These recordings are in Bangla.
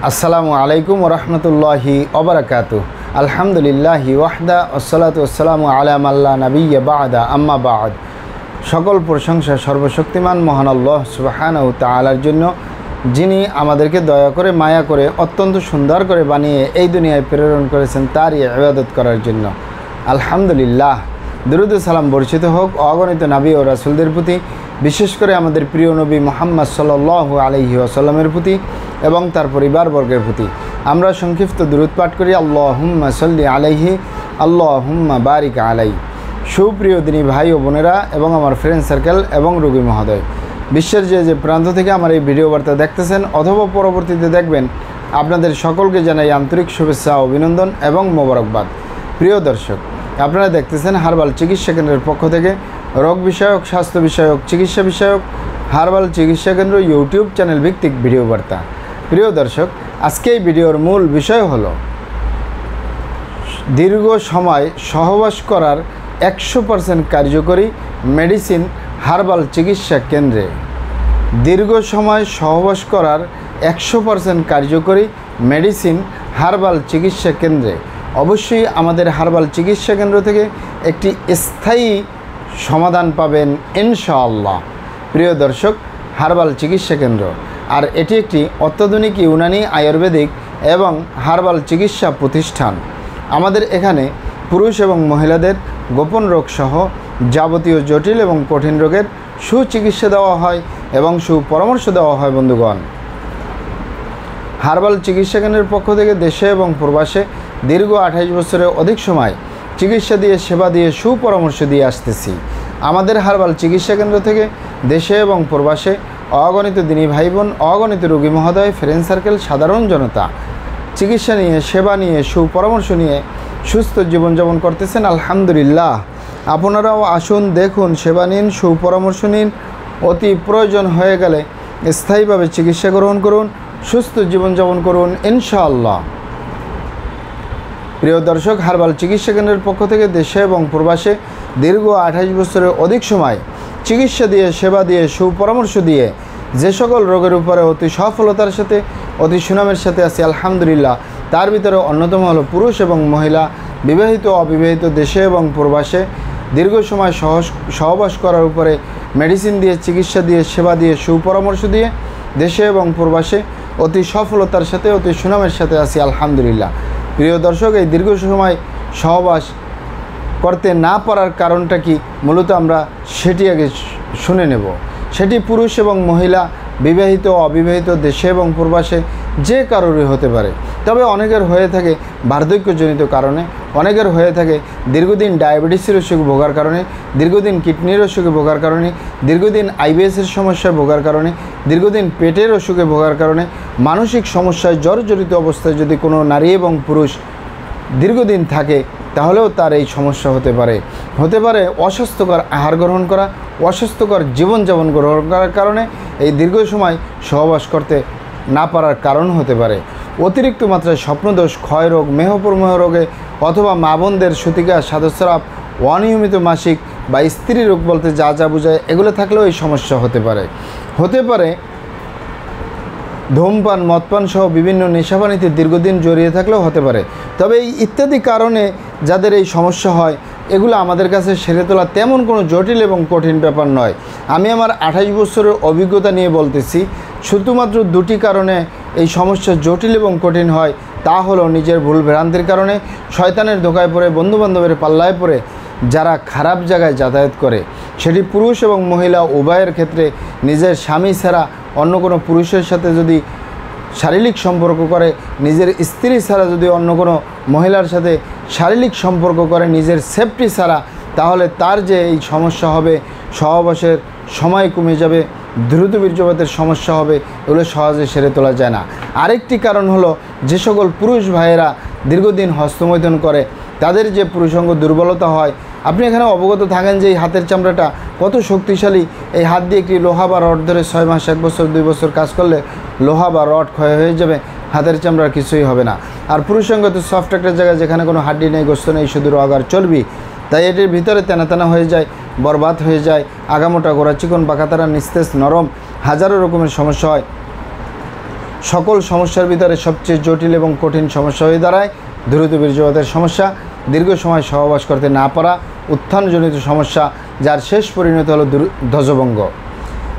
আসসালামু আলাইকুম ওরহমতুল্লাহি ওবারাকাতু। আলহামদুলিল্লাহি ওয়াহদা ওয়াসসালাতু ওয়াসসালামু আলা মাল্লা নাবিয়্যা বা'দা আম্মা বা'দ। সকল প্রশংসা সর্বশক্তিমান মহান আল্লাহ সুবহানাহু তাআলার জন্য, যিনি আমাদেরকে দয়া করে মায়া করে অত্যন্ত সুন্দর করে বানিয়ে এই দুনিয়ায় প্রেরণ করেছেন তারই ইবাদত করার জন্য। আলহামদুলিল্লাহ। দুরূদ ও সালাম বর্ষিত হোক অগণিত নবী ও রাসূলদের প্রতি, বিশেষ করে আমাদের প্রিয় নবী মুহাম্মদ সাল্লাল্লাহু আলাইহি ওয়াসাল্লামের প্রতি এবং তার পরিবারবর্গের প্রতি। আমরা সংক্ষিপ্ত দুরূদ পাঠ করি, আল্লাহুম্মা সাল্লি আলাইহি আল্লাহুম্মা বারিক আলাই। সুপ্রিয় দিনী ভাই ও বোনেরা এবং আমার ফ্রেন্ড সার্কেল এবং রোগী মহোদয়, বিশ্বের যে প্রান্ত থেকে আমার এই ভিডিও বার্তা দেখতেছেন অথবা পরবর্তীতে দেখবেন, আপনাদের সকলকে জানাই আন্তরিক শুভেচ্ছা, অভিনন্দন এবং মোবারকবাদ। প্রিয় দর্শক, আপনারা দেখতেছেন হার্বাল চিকিৎসা কেন্দ্রের পক্ষ থেকে রোগ বিষয়ক, স্বাস্থ্য বিষয়ক, চিকিৎসা বিষয়ক হার্বাল চিকিৎসা কেন্দ্র ইউটিউব চ্যানেল ভিত্তিক ভিডিও বার্তা। প্রিয় দর্শক, আজকে এই ভিডিওর মূল বিষয় হলো দীর্ঘ সময় সহবাস করার 100% কার্যকরী মেডিসিন হার্বাল চিকিৎসা কেন্দ্রে। দীর্ঘ সময় সহবাস করার 100% কার্যকরী মেডিসিন হার্বাল চিকিৎসা কেন্দ্রে। অবশ্যই আমাদের হার্বাল চিকিৎসা কেন্দ্র থেকে একটি স্থায়ী সমাধান পাবেন ইনশাআল্লাহ। প্রিয় দর্শক, হার্বাল চিকিৎসা কেন্দ্র, আর এটি একটি অত্যাধুনিক ইউনানি, আয়ুর্বেদিক এবং হার্বাল চিকিৎসা প্রতিষ্ঠান। আমাদের এখানে পুরুষ এবং মহিলাদের গোপন রোগ সহ যাবতীয় জটিল এবং কঠিন রোগের সুচিকিৎসা দেওয়া হয় এবং সুপরামর্শ দেওয়া হয়। বন্ধুগণ, হার্বাল চিকিৎসা কেন্দ্রের পক্ষ থেকে দেশে এবং প্রবাসে দীর্ঘ 28 বছরের অধিক সময় চিকিৎসা দিয়ে, সেবা দিয়ে, সুপরামর্শ দিয়ে আসতেছি। আমাদের হার্বাল চিকিৎসা কেন্দ্র থেকে দেশে এবং প্রবাসে অগণিত দিনী ভাই বোন, অগণিত রোগী মহোদয়, ফ্রেন্ড সার্কেল, সাধারণ জনতা চিকিৎসা নিয়ে, সেবা নিয়ে, সুপরামর্শ নিয়ে সুস্থ জীবনযাপন করতেছেন। আলহামদুলিল্লাহ। আপনারাও আসুন, দেখুন, সেবা নিন, সুপরামর্শ নিন। অতি প্রয়োজন হয়ে গেলে স্থায়ীভাবে চিকিৎসা গ্রহণ করুন, সুস্থ জীবনযাপন করুন ইনশাআল্লাহ। প্রিয় দর্শক, হার্বাল চিকিৎসা কেন্দ্রের পক্ষ থেকে দেশে এবং প্রবাসে দীর্ঘ 28 বছরের অধিক সময় চিকিৎসা দিয়ে, সেবা দিয়ে, সুপরামর্শ দিয়ে যে সকল রোগের উপরে অতি সফলতার সাথে, অতি সুনামের সাথে আছি আলহামদুলিল্লাহ, তার ভিতরে অন্যতম হলো পুরুষ এবং মহিলা, বিবাহিত, অবিবাহিত, দেশে এবং প্রবাসে দীর্ঘ সময় সহবাস করার উপরে মেডিসিন দিয়ে, চিকিৎসা দিয়ে, সেবা দিয়ে, সুপরামর্শ দিয়ে দেশে এবং প্রবাসে অতি সফলতার সাথে, অতি সুনামের সাথে আছি আলহামদুলিল্লাহ। প্রিয় দর্শক, এই দীর্ঘ সময় সহবাস করতে না পারার কারণটা কি, মূলত আমরা সেটি আগে শুনে নেব। সেটি পুরুষ এবং মহিলা, বিবাহিত, অবিবাহিত, দেশে এবং প্রবাসে যে কারোরই হতে পারে। তবে অনেকের হয়ে থাকে বার্ধক্যজনিত কারণে, অনেকের হয়ে থাকে দীর্ঘদিন ডায়াবেটিসের অসুখে ভোগার কারণে, দীর্ঘদিন কিডনির অসুখে ভোগার কারণে, দীর্ঘদিন আইবিএসের সমস্যায় ভোগার কারণে, দীর্ঘদিন পেটের অসুখে ভোগার কারণে, মানসিক সমস্যায় জর্জরিত অবস্থায় যদি কোনো নারী এবং পুরুষ দীর্ঘদিন থাকে, তাহলেও তার এই সমস্যা হতে পারে অস্বাস্থ্যকর আহার গ্রহণ করা, অস্বাস্থ্যকর জীবনযাপন গ্রহণ করার কারণে এই দীর্ঘ সময় সহবাস করতে না পারার কারণ হতে পারে অতিরিক্ত মাত্রায় স্বপ্নদোষ, ক্ষয়রোগ, মেহপ্রমেহ রোগে, অথবা মা বোনদের সূতিকা, সাদস্রাব, অনিয়মিত মাসিক বা স্ত্রী রোগ বলতে যা যা বোঝায় এগুলো থাকলেও এই সমস্যা হতে পারে ধূমপান, মদপান সহ বিভিন্ন নেশাপানিতে দীর্ঘদিন জড়িয়ে থাকলেও হতে পারে। তবে এই ইত্যাদি কারণে যাদের এই সমস্যা হয়, এগুলো আমাদের কাছে সেরে তোলা তেমন কোনো জটিল এবং কঠিন ব্যাপার নয়। আমি আমার 28 বছরের অভিজ্ঞতা নিয়ে বলতেছি, শুধুমাত্র দুটি কারণে এই সমস্যা জটিল এবং কঠিন হয়। তা হলো নিজের ভুল ভ্রান্তির কারণে, শয়তানের ধোকায় পড়ে, বন্ধুবান্ধবের পাল্লায় পড়ে যারা খারাপ জায়গায় যাতায়াত করে, সেটি পুরুষ এবং মহিলা উভয়ের ক্ষেত্রে নিজের স্বামী ছাড়া অন্য কোনো পুরুষের সাথে যদি শারীরিক সম্পর্ক করে, নিজের স্ত্রী ছাড়া যদি অন্য কোনো মহিলার সাথে শারীরিক সম্পর্ক করে, নিজের সেফটি ছাড়া, তাহলে তার যে এই সমস্যা হবে, সহবাসের সময় কমে যাবে, দ্রুত বীর্যপাতের সমস্যা হবে, এগুলো সহজে সেরে তোলা যায় না। আরেকটি কারণ হলো, যে সকল পুরুষ ভাইয়েরা দীর্ঘদিন হস্তমৈথুন করে, তাদের যে পুরুষাঙ্গ দুর্বলতা হয়। আপনি এখানে অবগত থাকেন যে এই হাতের চামড়াটা কত শক্তিশালী। এই হাত দিয়ে একটি লোহা বা রড ধরে 6 মাস, 1 বছর, 2 বছর কাজ করলে লোহা বা রড ক্ষয় হয়ে যাবে, হাতের চামড়ার কিছুই হবে না। আর পুরুষাঙ্গ তো সফট একটা জায়গা, যেখানে কোনো হাড্ডি নেই, গোস্ত নেই, শুধু রগ আর চর্বি। তাই এটির ভিতরে তেনা হয়ে যায়, বরবাদ হয়ে যায়, আগামোটা, গোড়া চিকন, বাঁকাতারা, নিস্তেজ, নরম, হাজারো রকমের সমস্যা হয়। সকল সমস্যার ভিতরে সবচেয়ে জটিল এবং কঠিন সমস্যা হয়ে দাঁড়ায় দ্রুত বীর্যপাতের সমস্যা, দীর্ঘ সময় সহবাস করতে না পারা, উত্থানজনিত সমস্যা, যার শেষ পরিণতি হলো ধ্বজভঙ্গ।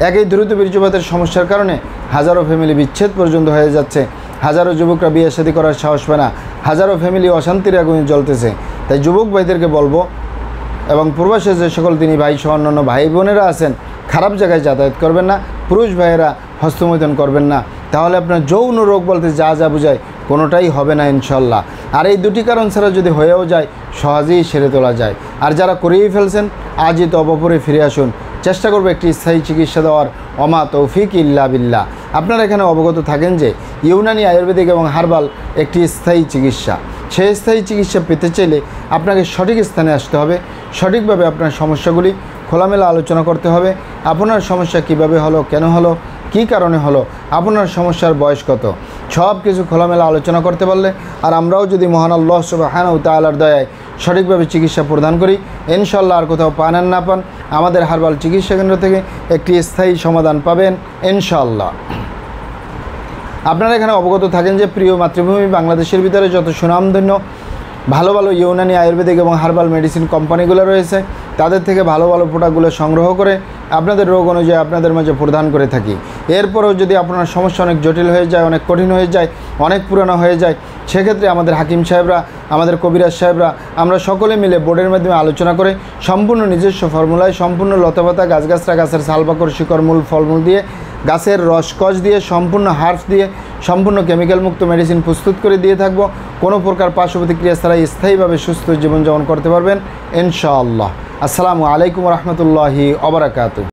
একই দ্রুত বীর্যপাতের সমস্যার কারণে হাজারো ফ্যামিলি বিচ্ছেদ পর্যন্ত হয়ে যাচ্ছে, হাজারো যুবকরা বিয়ে শাদী করার সাহস পায় না, হাজারো ফ্যামিলি অশান্তির আগুনে জ্বলতেছে। তাই যুবক ভাইদেরকে বলবো এবং প্রবাসে যে সকল তিনি ভাই সহ অন্যান্য ভাই বোনেরা আছেন, খারাপ জায়গায় যাতায়াত করবেন না, পুরুষ ভাইয়েরা হস্তমৈথুন করবেন না, তাহলে আপনার যৌন রোগ বলতে যা যা বোঝায় কোনোটাই হবে না ইনশাল্লাহ। আর এই দুটি কারণ ছাড়া যদি হয়েও যায় সহজেই সেরে তোলা যায়। আর যারা করেই ফেলছেন আজই তো অপরে ফিরে আসুন, চেষ্টা করবো একটি স্থায়ী চিকিৎসা দেওয়ার। অমা তৌফিক ইল্লা বিল্লাহ। আপনারা এখানে অবগত থাকেন যে ইউনানি আয়ুর্বেদিক এবং হার্বাল একটি স্থায়ী চিকিৎসা। সেই স্থায়ী চিকিৎসা পেতে চাইলে আপনাকে সঠিক স্থানে আসতে হবে, সঠিকভাবে আপনার সমস্যাগুলি খোলামেলা আলোচনা করতে হবে। আপনার সমস্যা কিভাবে হলো, কেন হলো, কী কারণে হলো, আপনার সমস্যার বয়স কত, সব কিছু খোলামেলা আলোচনা করতে পারলে আর আমরাও যদি মহান আল্লাহ সুবহানাহু ওয়া তাআলার দয়ায় সঠিকভাবে চিকিৎসা প্রদান করি, ইনশাল্লাহ আর কোথাও পান আর না পান আমাদের হার্বাল চিকিৎসা কেন্দ্র থেকে একটি স্থায়ী সমাধান পাবেন ইনশাল্লাহ। আপনারা এখানে অবগত থাকেন যে প্রিয় মাতৃভূমি বাংলাদেশের ভিতরে যত সুনামধন্য ভালো ভালো ইউনানি আয়ুর্বেদিক এবং হার্বাল মেডিসিন কোম্পানিগুলো রয়েছে, তাদের থেকে ভালো ভালো প্রোডাক্টগুলো সংগ্রহ করে আপনাদের রোগ অনুযায়ী আপনাদের মাঝে প্রদান করে থাকি। এরপরেও যদি আপনার সমস্যা অনেক জটিল হয়ে যায়, অনেক কঠিন হয়ে যায়, অনেক পুরানো হয়ে যায়, সেক্ষেত্রে আমাদের হাকিম সাহেবরা, আমাদের কবিরাজ সাহেবরা, আমরা সকলে মিলে বোর্ডের মাধ্যমে আলোচনা করে সম্পূর্ণ নিজস্ব ফর্মুলায় সম্পূর্ণ লতাপাতা, গাছগাছরা, গাছের ছালপাকড়, শিকড়, মূল, ফলমূল দিয়ে, গাছের রসকস দিয়ে, সম্পূর্ণ হার্বস দিয়ে সম্পূর্ণ কেমিক্যাল মুক্ত মেডিসিন প্রস্তুত করে দিয়ে থাকবো। কোনো প্রকার পার্শ্ব প্রতিক্রিয়া ছাড়াই স্থায়ীভাবে সুস্থ জীবনযাপন করতে পারবেন ইনশাআল্লাহ। আসসালামু আলাইকুম রহমতুল্লাহি ওয়া বারাকাতুহু।